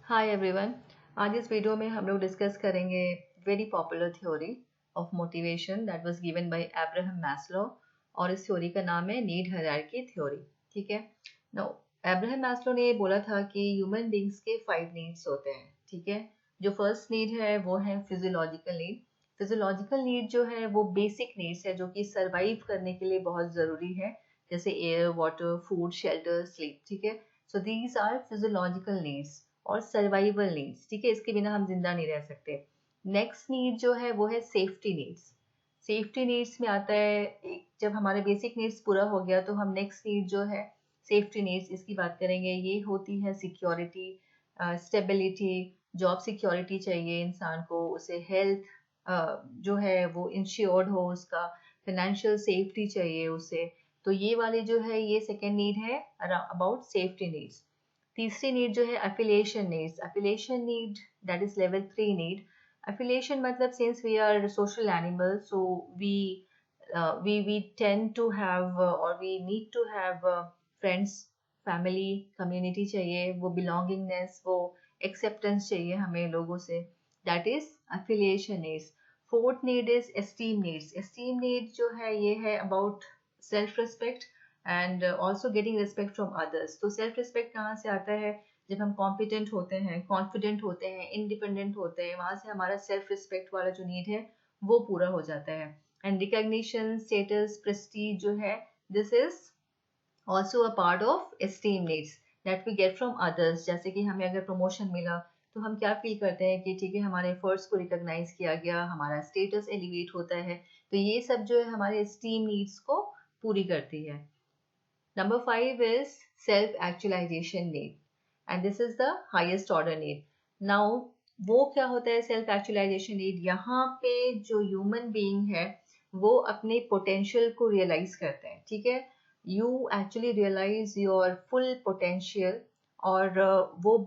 Hi everyone. आज इस video में हम लोग डिस्कस करेंगे very popular theory of motivation that was given by Abraham Maslow. और इस थ्योरी का नाम है नीड हायरार्की थ्योरी। ठीक है। नो, अब्राहम मैस्लो ने ये बोला था कि ह्यूमन बींग्स के 5 नीड्स होते हैं। ठीक है। जो फर्स्ट नीड है वो है फिजियोलॉजिकल नीड। फिजियोलॉजिकल नीड जो है वो बेसिक नीड्स है जो कि सरवाइव करने के लिए बहुत ज़रूरी है, जैसे air, water, food, shelter, sleep. ठीक है। So these are physiological needs और सर्वाइवल नीड्स। ठीक है, इसके बिना हम जिंदा नहीं रह सकते। नेक्स्ट नीड जो है वो है सेफ्टी नीड्स। सेफ्टी नीड्स में आता है जब हमारे बेसिक नीड्स पूरा हो गया तो हम नेक्स्ट नीड जो है सेफ्टी नीड्स इसकी बात करेंगे। ये होती है सिक्योरिटी, स्टेबिलिटी, जॉब सिक्योरिटी चाहिए इंसान को, उसे हेल्थ जो है वो इंश्योर्ड हो, उसका फाइनेंशियल सेफ्टी चाहिए उसे। तो ये वाले जो है ये सेकेंड नीड है अबाउट सेफ्टी नीड्स। तीसरी नीड जो है affiliation needs. Affiliation need that is level 3 need. Affiliation मतलब since we are social animal, so we tend to have or we need to have friends, family, community चाहिए, वो belongingness, वो acceptance चाहिए हमें लोगों से। That is affiliation needs. Fourth need is esteem needs. Esteem need जो है ये है about self respect and also getting respect from others. तो सेल्फ रिस्पेक्ट कहाँ से आता है? जब हम कॉम्पिटेंट होते हैं, कॉन्फिडेंट होते हैं, इंडिपेंडेंट होते हैं, वहां से हमारा सेल्फ रिस्पेक्ट वाला जो नीड है वो पूरा हो जाता है। एंड रिकॉग्निशन, स्टेटस, प्रेस्टीज जो है, this is also a part of esteem needs that we get from others. जैसे कि हमें अगर प्रमोशन मिला तो हम क्या फील करते हैं कि ठीक है, हमारे एफर्ट्स को रिकॉग्नाइज किया गया, हमारा स्टेटस एलिवेट होता है। तो ये सब जो है हमारे एस्टीम नीड्स को पूरी करती है। Number 5 is self-actualization need, and this is the highest order need. Now, वो क्या होता है सेल्फ एक्चुअलाइजेशन नीड? यहाँ पे जो ह्यूमन बीइंग है वो अपने पोटेंशियल को रियलाइज करते हैं। ठीक है, you actually realise your full potential. और वो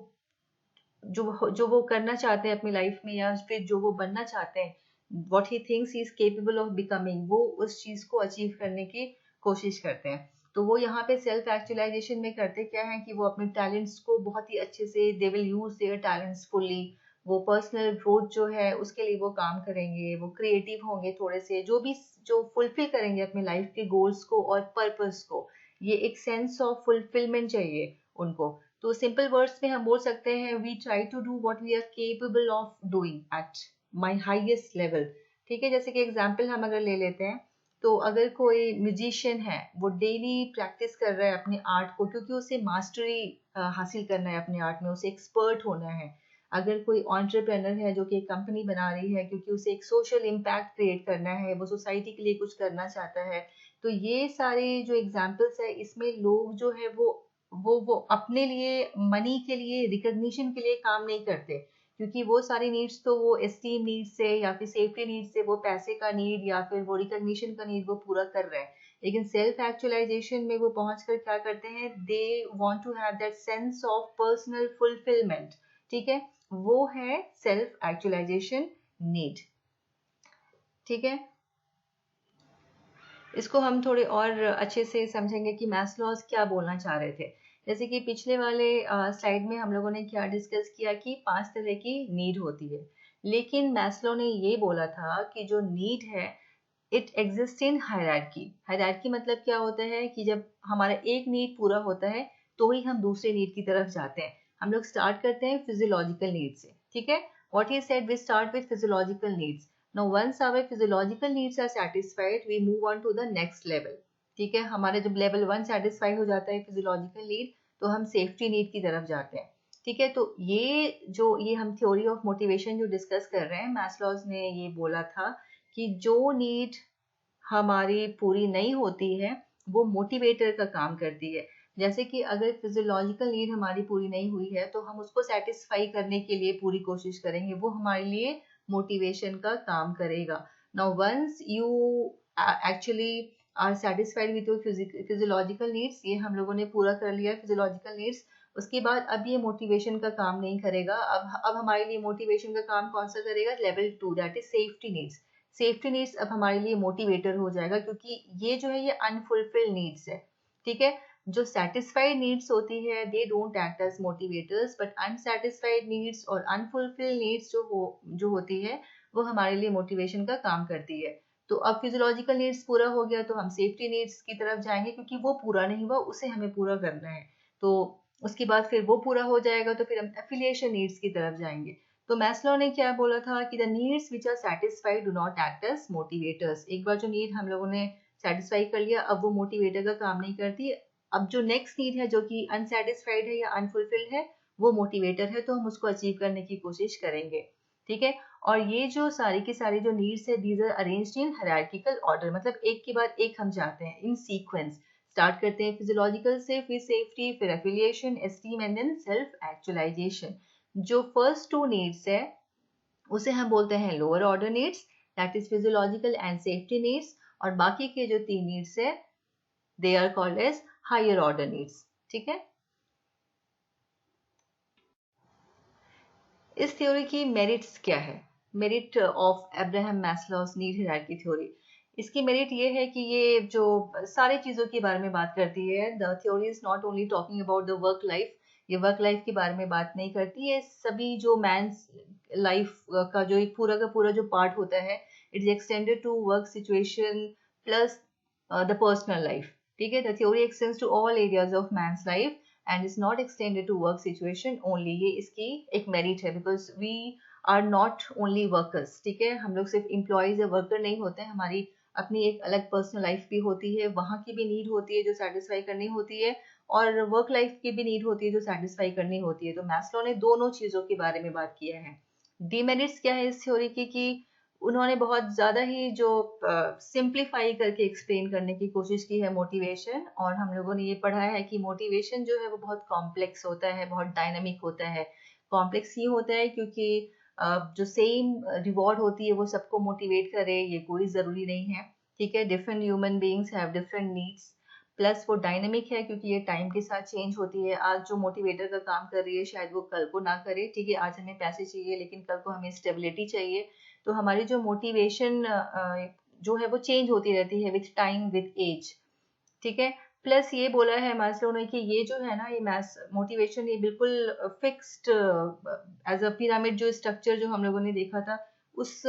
जो वो करना चाहते हैं अपनी लाइफ में, या फिर जो वो बनना चाहते हैं, what he thinks he is capable of becoming, वो उस चीज को अचीव करने की कोशिश करते हैं। तो वो यहाँ पे सेल्फ एक्चुअलाइजेशन में करते क्या है कि वो अपने टैलेंट्स को बहुत ही अच्छे से, they will use their talents fully. वो पर्सनल ग्रोथ जो है उसके लिए वो काम करेंगे, वो क्रिएटिव होंगे थोड़े से, जो भी जो फुलफिल करेंगे अपने लाइफ के गोल्स को और पर्पस को। ये एक सेंस ऑफ फुलफिलमेंट चाहिए उनको। तो सिंपल वर्ड्स में हम बोल सकते हैं we try to do what we are capable of doing at my highest level. ठीक है, जैसे कि एग्जांपल हम अगर ले लेते हैं तो अगर कोई म्यूजिशियन है, वो डेली प्रैक्टिस कर रहा है अपने आर्ट को, क्योंकि उसे मास्टरी हासिल करना है अपने आर्ट में, उसे एक्सपर्ट होना है। अगर कोई एंटरप्रेन्योर है जो कि एक कंपनी बना रही है क्योंकि उसे एक सोशल इम्पैक्ट क्रिएट करना है, वो सोसाइटी के लिए कुछ करना चाहता है। तो ये सारे जो एग्जाम्पल्स है इसमें लोग जो है वो अपने लिए, मनी के लिए, रिकग्निशन के लिए काम नहीं करते, क्योंकि वो सारी नीड्स तो वो एस्टीम नीड से या फिर सेफ्टी नीड से, वो पैसे का नीड या फिर वो रिकग्निशन का नीड वो पूरा कर रहे हैं। लेकिन सेल्फ एक्चुअलाइजेशन में वो पहुंचकर क्या करते हैं? They want to have that sense of personal fulfilment. ठीक है, वो है सेल्फ एक्चुअलाइजेशन नीड। ठीक है, इसको हम थोड़े और अच्छे से समझेंगे कि मैस्लोज क्या बोलना चाह रहे थे। जैसे कि पिछले वाले स्लाइड में हम लोगों ने क्या डिस्कस किया कि 5 तरह की नीड होती है, लेकिन मैस्लो ने ये बोला था कि जो नीड है it exist in hierarchy. Hierarchy मतलब क्या होता है कि जब हमारा एक नीड पूरा होता है तो ही हम दूसरे नीड की तरफ जाते हैं। हम लोग स्टार्ट करते हैं फिजियोलॉजिकल नीड से। ठीक है, what he said, we start with physiological needs. Now once our physiological needs are satisfied, we move on to the next level. ठीक है, हमारे जब लेवल 1 सेटिस्फाई हो जाता है फिजियोलॉजिकल नीड, तो हम सेफ्टी नीड की तरफ जाते हैं। ठीक है, तो ये हम थ्योरी ऑफ मोटिवेशन जो डिस्कस कर रहे हैं, मैस्लोज ने ये बोला था कि जो नीड हमारी पूरी नहीं होती है वो मोटिवेटर का काम करती है। जैसे कि अगर फिजियोलॉजिकल नीड हमारी पूरी नहीं हुई है तो हम उसको सेटिस्फाई करने के लिए पूरी कोशिश करेंगे, वो हमारे लिए मोटिवेशन का काम करेगा। Now once you actually are satisfied with your physiological needs, ये हम लोगों ने पूरा कर लिया फिजियोलॉजिकल नीड्स, उसके बाद अब ये मोटिवेशन का काम नहीं करेगा। अब हमारे लिए मोटिवेशन का काम कौन सा करेगा? Level 2, that is safety needs. Safety needs अब हमारे लिए मोटिवेटर हो जाएगा, क्योंकि ये जो है ये अनफुलफिल्ड नीड्स है। ठीक है, जो सेटिस्फाइड नीड्स होती है they don't act as motivators, but unsatisfied needs और अनफुलफिल्ड नीड्स जो होती है वो हमारे लिए मोटिवेशन का काम करती है। तो अब फिजियोलॉजिकल नीड्स पूरा हो गया तो हम सेफ्टी नीड्स की तरफ जाएंगे, क्योंकि वो पूरा नहीं हुआ, उसे हमें पूरा करना है। तो उसके बाद फिर वो पूरा हो जाएगा तो फिर हम एफिलिएशन नीड्स की तरफ जाएंगे। तो मैस्लो ने क्या बोला था कि the needs which are satisfied do not act as motivators. एक बार जो नीड हम लोगों ने सेटिस्फाई कर लिया, अब वो मोटिवेटर का काम नहीं करती। अब जो नेक्स्ट नीड है जो कि अनसेटिस्फाइड है या अनफुलफिल्ड है, वो मोटिवेटर है, तो हम उसको अचीव करने की कोशिश करेंगे। ठीक है। और ये जो सारी की सारी जो नीड्स है these are arranged in hierarchical order, मतलब एक के बाद एक हम जाते हैं इन सीक्वेंस। स्टार्ट करते हैं फिजियोलॉजिकल से, फिर सेफ्टी, फिर affiliation, esteem and then self actualization. जो फर्स्ट टू नीड्स है उसे हम बोलते हैं lower order needs, that is physiological and safety needs. और बाकी के जो 3 नीड्स है they are called as higher order needs. ठीक है। इस थ्योरी की मेरिट्स क्या है? Merit of Abraham Maslow's need hierarchy theory. इसकी मेरिट ये है कि ये जो सारी चीजों के बारे में बात करती है, the theory is not only talking about the work life, ये वर्क लाइफ के बारे में बात नहीं करती है। सभी जो मैंस लाइफ का जो एक पूरा का पूरा जो पार्ट होता है, it is extended to work situation plus the personal life. ठीक है। The theory extends to all areas of man's life and is not extended to work situation only। ये इसकी एक मेरिट है, because we are not only workers। ठीक है। हम लोग सिर्फ एम्प्लॉयज या वर्कर नहीं होते हैं, हमारी अपनी एक अलग पर्सनल लाइफ भी होती है, वहाँ की भी नीड होती है जो सेटिस्फाई करनी होती है, और वर्क लाइफ की भी नीड होती है जो सेटिस्फाई करनी होती है। तो मैस्लो ने दोनों चीजों के बारे में बात किया है। डीमेरिट्स क्या है इस थ्योरी की कि उन्होंने बहुत ज्यादा ही जो सिंप्लीफाई करके एक्सप्लेन करने की कोशिश की है मोटिवेशन। और हम लोगों ने ये पढ़ा है कि मोटिवेशन जो है वो बहुत कॉम्प्लेक्स होता है, बहुत डायनामिक होता है। कॉम्प्लेक्स ये होता है क्योंकि जो सेम रिवॉर्ड होती है वो सबको मोटिवेट करे, ये कोई जरूरी नहीं है। ठीक है। Different human beings have different needs. Plus वो डायनेमिक है क्योंकि ये टाइम के साथ चेंज होती है। आज जो मोटिवेटर का काम कर रही है शायद वो कल को ना करे। ठीक है। आज हमें पैसे चाहिए लेकिन कल को हमें स्टेबिलिटी चाहिए। तो हमारी जो मोटिवेशन जो है वो चेंज होती रहती है विथ टाइम, विथ एज। ठीक है। प्लस ये बोला है मैस्लो ने कि ये जो है ना, ये मैस मोटिवेशन ये बिल्कुल फिक्स्ड एज अ पिरामिड जो स्ट्रक्चर जो हम लोगों ने देखा था उस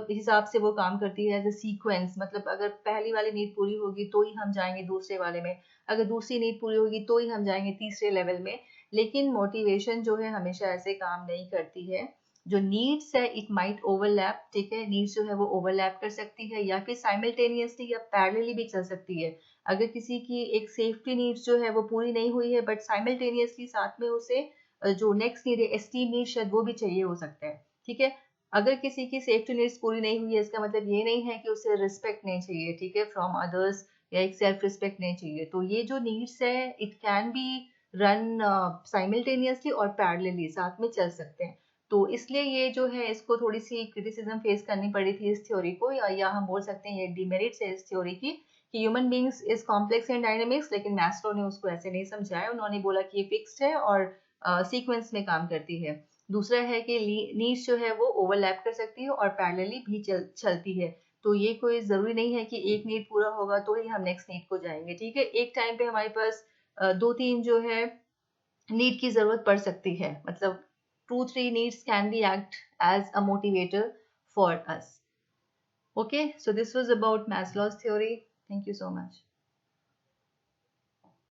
हिसाब से वो काम करती है एज अ सीक्वेंस। मतलब अगर पहली वाली नीड पूरी होगी तो ही हम जाएंगे दूसरे वाले में, अगर दूसरी नीड पूरी होगी तो ही हम जाएंगे तीसरे लेवल में। लेकिन मोटिवेशन जो है हमेशा ऐसे काम नहीं करती है। जो नीड्स है इट माइट ओवरलैप। ठीक है। नीड्स जो है वो ओवरलैप कर सकती है या फिर साइमल्टेनियसली या पैरेलली भी चल सकती है। अगर किसी की एक सेफ्टी नीड्स जो है वो पूरी नहीं हुई है बट साइमल्टेनियसली साथ में उसे जो नेक्स्ट नीड है एस्टीम नीड शायद वो भी चाहिए हो सकता है। ठीक है। अगर किसी की सेफ्टी नीड्स पूरी नहीं हुई है इसका मतलब ये नहीं है कि उसे रिस्पेक्ट नहीं चाहिए। ठीक है। फ्रॉम अदर्स या एक सेल्फ रिस्पेक्ट नहीं चाहिए। तो ये जो नीड्स है it can be run simultaneously और पैरेलली साथ में चल सकते हैं। तो इसलिए ये जो है इसको थोड़ी सी क्रिटिसिज्म फेस करनी पड़ी थी इस थ्योरी को, या हम बोल सकते हैं ये डिमेरिट्स है इस थ्योरी की कि human beings is complex and dynamics. लेकिन मैस्लो ने उसको ऐसे नहीं समझाया, उन्होंने बोला कि ये फिक्स्ड है और सीक्वेंस में काम करती है। दूसरा है कि नीड्स जो है वो ओवरलैप कर सकती है और पैरेलली भी चलती है। तो ये कोई जरूरी नहीं है कि एक नीड पूरा होगा तो ही हम नेक्स्ट नीड को जाएंगे। ठीक है। एक टाइम पे हमारे पास 2-3 जो है नीड की जरूरत पड़ सकती है, मतलब 2-3 needs can be act as a motivator for us. Okay, so this was about Maslow's theory. Thank you so much.